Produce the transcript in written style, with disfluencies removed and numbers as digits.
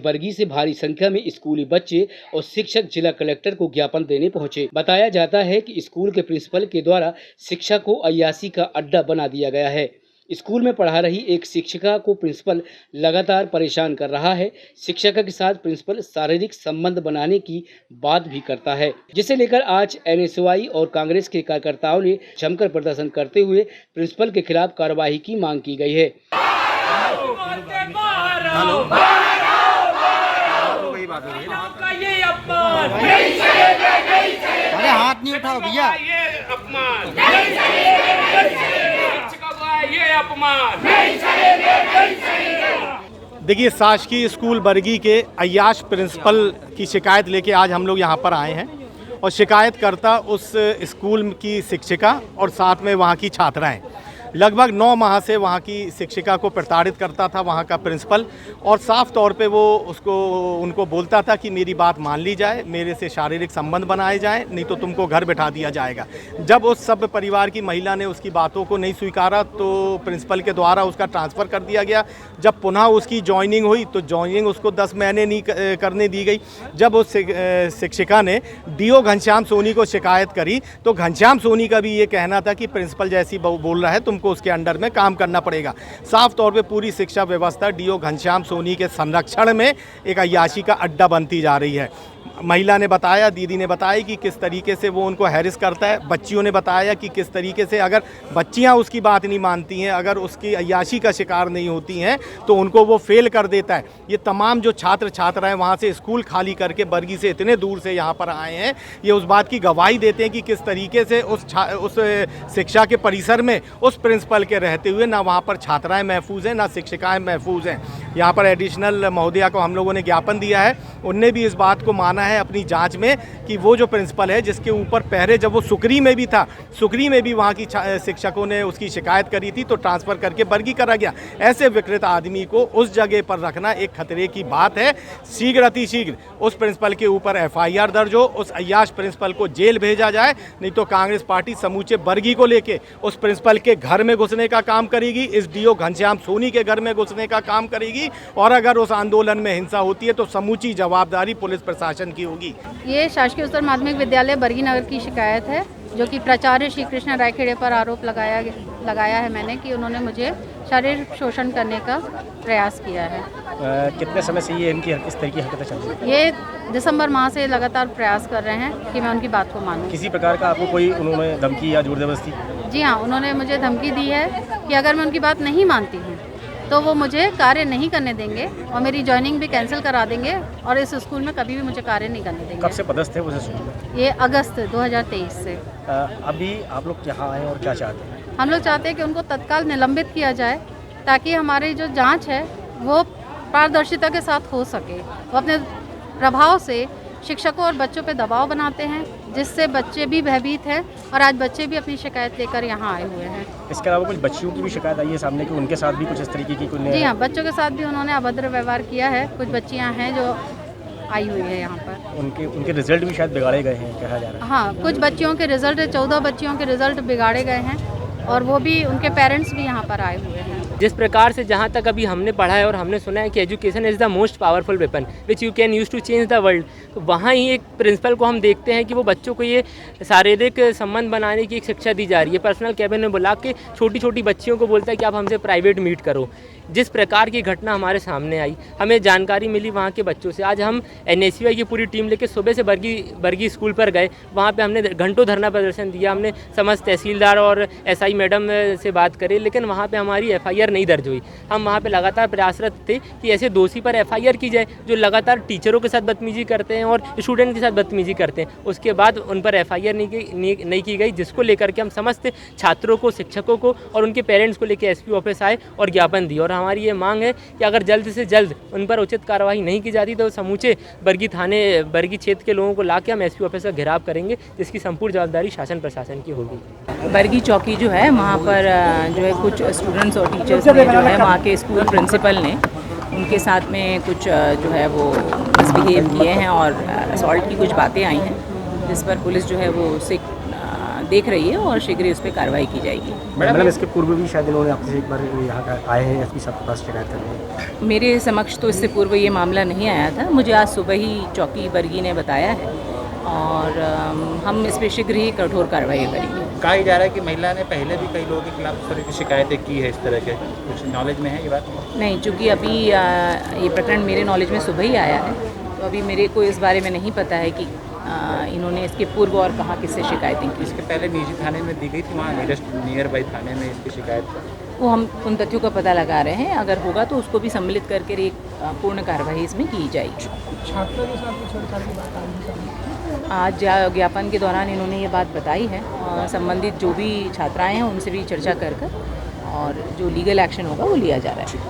बरगी से भारी संख्या में स्कूली बच्चे और शिक्षक जिला कलेक्टर को ज्ञापन देने पहुंचे। बताया जाता है कि स्कूल के प्रिंसिपल के द्वारा शिक्षा को अय्याशी का अड्डा बना दिया गया है। स्कूल में पढ़ा रही एक शिक्षिका को प्रिंसिपल लगातार परेशान कर रहा है। शिक्षिका के साथ प्रिंसिपल शारीरिक संबंध बनाने की बात भी करता है, जिसे लेकर आज एनएसयूआई और कांग्रेस के कार्यकर्ताओं ने जमकर प्रदर्शन करते हुए प्रिंसिपल के खिलाफ कार्रवाई की मांग की गई है। अरे हाथ नहीं उठाओ भैया। देखिए, शासकीय स्कूल बरगी के अय्याश प्रिंसिपल की शिकायत लेके आज हम लोग यहाँ पर आए हैं और शिकायतकर्ता उस स्कूल की शिक्षिका और साथ में वहाँ की छात्राएं। लगभग 9 माह से वहाँ की शिक्षिका को प्रताड़ित करता था वहाँ का प्रिंसिपल, और साफ तौर पे वो उनको बोलता था कि मेरी बात मान ली जाए, मेरे से शारीरिक संबंध बनाए जाएं, नहीं तो तुमको घर बैठा दिया जाएगा। जब उस सब परिवार की महिला ने उसकी बातों को नहीं स्वीकारा तो प्रिंसिपल के द्वारा उसका ट्रांसफ़र कर दिया गया। जब पुनः उसकी ज्वाइनिंग हुई तो ज्वाइनिंग उसको 10 महीने नहीं करने दी गई। जब उस शिक्षिका ने डीओ घनश्याम सोनी को शिकायत करी तो घनश्याम सोनी का भी ये कहना था कि प्रिंसिपल जैसी बोल रहा है तुमको उसके अंडर में काम करना पड़ेगा। साफ तौर पे पूरी शिक्षा व्यवस्था डीओ घनश्याम सोनी के संरक्षण में एक अय्याशी का अड्डा बनती जा रही है। महिला ने बताया, दीदी ने बताया कि किस तरीके से वो उनको हैरिस करता है। बच्चियों ने बताया कि किस तरीके से अगर बच्चियां उसकी बात नहीं मानती हैं, अगर उसकी अय्याशी का शिकार नहीं होती हैं तो उनको वो फेल कर देता है। ये तमाम जो छात्र छात्राएं वहाँ से स्कूल खाली करके बरगी से इतने दूर से यहाँ पर आए हैं, ये उस बात की गवाही देते हैं कि किस तरीके से उस शिक्षा के परिसर में उस प्रिंसिपल के रहते हुए ना वहाँ पर छात्राएँ महफूज हैं, ना शिक्षिकाएँ महफूज हैं। यहाँ पर एडिशनल महोदया को हम लोगों ने ज्ञापन दिया है, उनने भी इस बात को माना है अपनी जांच में कि वो जो प्रिंसिपल है जिसके ऊपर पहले जब वो सुकरी में भी था, सुकरी में भी वहाँ की शिक्षकों ने उसकी शिकायत करी थी तो ट्रांसफ़र करके बरगी करा गया। ऐसे विकृत आदमी को उस जगह पर रखना एक खतरे की बात है। शीघ्र अतिशीघ्र उस प्रिंसिपल के ऊपर FIR दर्ज हो, उस अय्याश प्रिंसिपल को जेल भेजा जाए, नहीं तो कांग्रेस पार्टी समूचे बरगी को लेके उस प्रिंसिपल के घर में घुसने का काम करेगी, इस डीओ घनश्याम सोनी के घर में घुसने का काम करेगी, और अगर उस आंदोलन में हिंसा होती है तो समूची जवाबदारी पुलिस प्रशासन की होगी। ये शासकीय उच्चतर माध्यमिक विद्यालय बरगी नगर की शिकायत है, जो कि प्राचार्य श्री कृष्ण रायखेड़े पर आरोप लगाया है मैंने कि उन्होंने मुझे शारीरिक शोषण करने का प्रयास किया है। कितने समय से ये इनकी इस तरह की हरकतें चल रही हैं? ये दिसंबर माह से लगातार प्रयास कर रहे हैं कि मैं उनकी बात को मानूं। किसी प्रकार का आपको कोई उन्होंने धमकी या जोर जबरदस्ती? जी हाँ, उन्होंने मुझे धमकी दी है कि अगर मैं उनकी बात नहीं मानती हूँ तो वो मुझे कार्य नहीं करने देंगे और मेरी ज्वाइनिंग भी कैंसिल करा देंगे और इस स्कूल में कभी भी मुझे कार्य नहीं करने देंगे। कब से पदस्थ है वो स्कूल में? ये अगस्त 2023 से। अभी आप लोग यहाँ आए और क्या चाहते हैं? हम लोग चाहते हैं कि उनको तत्काल निलंबित किया जाए ताकि हमारी जो जांच है वो पारदर्शिता के साथ हो सके। वो अपने प्रभाव से शिक्षकों और बच्चों पे दबाव बनाते हैं, जिससे बच्चे भी भयभीत हैं और आज बच्चे भी अपनी शिकायत लेकर यहाँ आए हुए हैं। इसके अलावा कुछ बच्चियों की भी शिकायत आई है सामने कि उनके साथ भी कुछ इस तरीके की जी हाँ, बच्चों के साथ भी उन्होंने अभद्र व्यवहार किया है। कुछ बच्चियाँ हैं जो आई हुई है यहाँ पर। उनके रिजल्ट भी शायद बिगाड़े गए हैं, कहा जा रहा है। हाँ, कुछ बच्चियों के रिजल्ट, 14 बच्चियों के रिजल्ट बिगाड़े गए हैं और वो भी, उनके पेरेंट्स भी यहाँ पर आए हुए हैं। जिस प्रकार से जहाँ तक अभी हमने पढ़ा है और हमने सुना है कि education is the most powerful weapon which you can use to change the world, तो वहाँ ही एक प्रिंसिपल को हम देखते हैं कि वो बच्चों को ये शारीरिक संबंध बनाने की एक शिक्षा दी जा रही है। पर्सनल कैबिन में बुला के छोटी छोटी बच्चियों को बोलता है कि आप हमसे प्राइवेट मीट करो। जिस प्रकार की घटना हमारे सामने आई, हमें जानकारी मिली वहाँ के बच्चों से। आज हम एनएसयूआई की पूरी टीम लेके सुबह से बरगी स्कूल पर गए। वहाँ पे हमने घंटों धरना प्रदर्शन दिया, हमने समस्त तहसीलदार और SI मैडम से बात करी, लेकिन वहाँ पे हमारी FIR नहीं दर्ज हुई। हम वहाँ पे लगातार प्रयासरत थे कि ऐसे दोषी पर FIR की जाए जो लगातार टीचरों के साथ बदतमीजी करते हैं और स्टूडेंट के साथ बदतमीजी करते हैं। उसके बाद उन पर FIR नहीं की गई, जिसको लेकर के हम समस्त छात्रों को, शिक्षकों को और उनके पेरेंट्स को लेकर SP ऑफिस आए और ज्ञापन दिए। और हमारी ये मांग है कि अगर जल्द से जल्द उन पर उचित कार्रवाई नहीं की जाती तो समूचे बरगी क्षेत्र के लोगों को लाके हम SP ऑफिस का घेराव करेंगे, जिसकी संपूर्ण जवाबदारी शासन प्रशासन की होगी। बरगी चौकी जो है वहाँ पर जो है कुछ स्टूडेंट्स और टीचर्स ने जो है वहाँ के स्कूल प्रिंसिपल ने उनके साथ में कुछ जो है वो मिसबिहेव किए हैं और असॉल्ट की कुछ बातें आई हैं, जिस पर पुलिस जो है वो उसे देख रही है और शीघ्र ही उस पर कार्रवाई की जाएगी। मैडम इसके पूर्व भी शायद इन्होंने आपसे एक बार यहाँ आए हैं एसपी साहब के पास शिकायत करने। मेरे समक्ष तो इससे पूर्व ये मामला नहीं आया था, मुझे आज सुबह ही चौकी बरगी ने बताया है और हम इस पर शीघ्र ही कठोर कार्रवाई करेंगे। कहा जा रहा है कि महिला ने पहले भी कई लोगों के खिलाफ इस तरह की शिकायतें की है, इस तरह के कुछ नॉलेज में है ये बात? नहीं, चूँकि अभी ये प्रकरण मेरे नॉलेज में सुबह ही आया है, तो अभी मेरे को इस बारे में नहीं पता है कि इन्होंने इसके पूर्व और कहाँ किससे शिकायतें की। इसके पहले निजी थाने में दी गई थी, वहाँ नियर बाई थाने में इसकी शिकायत? वो हम उन तथ्यों का पता लगा रहे हैं, अगर होगा तो उसको भी सम्मिलित करके एक पूर्ण कार्रवाई इसमें की जाएगी। छात्रों के साथ छेड़छाड़ की बात आई आज ज्ञापन के दौरान इन्होंने ये बात बताई है और संबंधित जो भी छात्राएं हैं उनसे भी चर्चा कर और जो लीगल एक्शन होगा वो लिया जा रहा है।